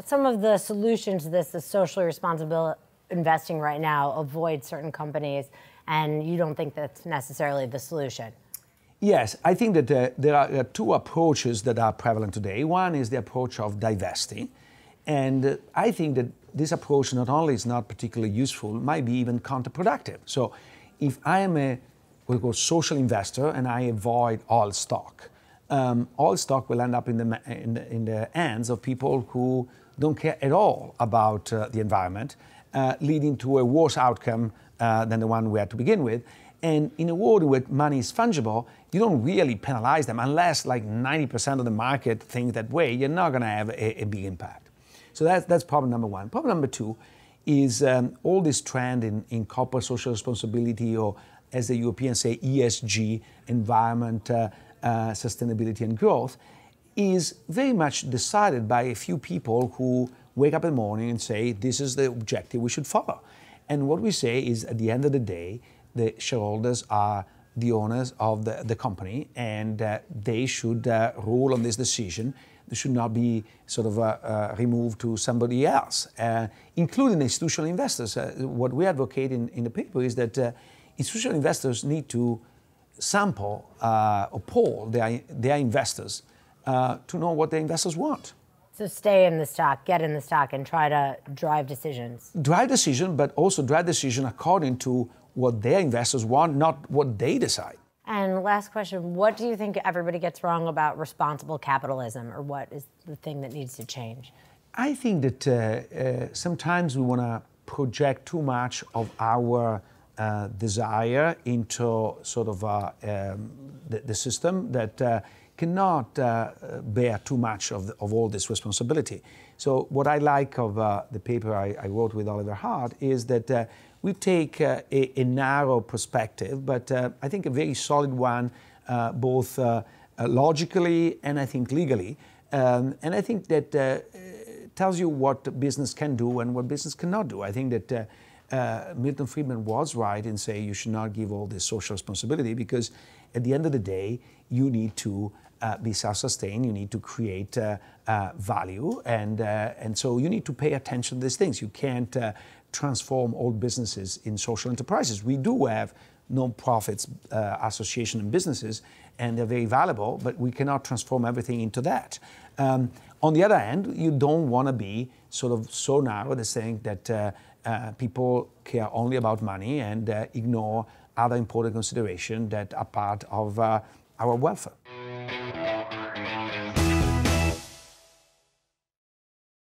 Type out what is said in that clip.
some of the solutions to this, the socially responsible investing right now, avoid certain companies, and you don't think that's necessarily the solution? Yes, I think that there are two approaches that are prevalent today. One is the approach of divesting, and I think that this approach not only is not particularly useful, might be even counterproductive. So if I am a what we call social investor and I avoid all stock will end up in the hands of people who don't care at all about the environment, leading to a worse outcome than the one we had to begin with. And in a world where money is fungible, you don't really penalize them unless like 90% of the market think that way. You're not going to have a big impact. So that's problem number one. Problem number two is all this trend in corporate social responsibility, or as the Europeans say, ESG, environment, sustainability and growth, is very much decided by a few people who wake up in the morning and say, this is the objective we should follow. And what we say is, at the end of the day, the shareholders are the owners of the company, and they should rule on this decision. They should not be sort of removed to somebody else, including institutional investors. What we advocate in the paper is that institutional investors need to sample or poll their investors to know what their investors want. So stay in the stock, get in the stock, and try to drive decisions. Drive decision, but also drive decision according to what their investors want, not what they decide. And last question, what do you think everybody gets wrong about responsible capitalism, or what is the thing that needs to change? I think that sometimes we want to project too much of our desire into sort of the system that cannot bear too much of all this responsibility. So what I like of the paper I wrote with Oliver Hart is that we take a narrow perspective, but I think a very solid one, both logically and I think legally. And I think that tells you what business can do and what business cannot do. I think that Milton Friedman was right in saying you should not give all this social responsibility, because at the end of the day, you need to be self-sustained, you need to create value, and so you need to pay attention to these things. You can't transform all businesses in social enterprises. We do have non-profits, association and businesses, and they're very valuable, but we cannot transform everything into that. On the other hand, you don't want to be sort of so narrow that saying that people care only about money and ignore other important considerations that are part of our welfare.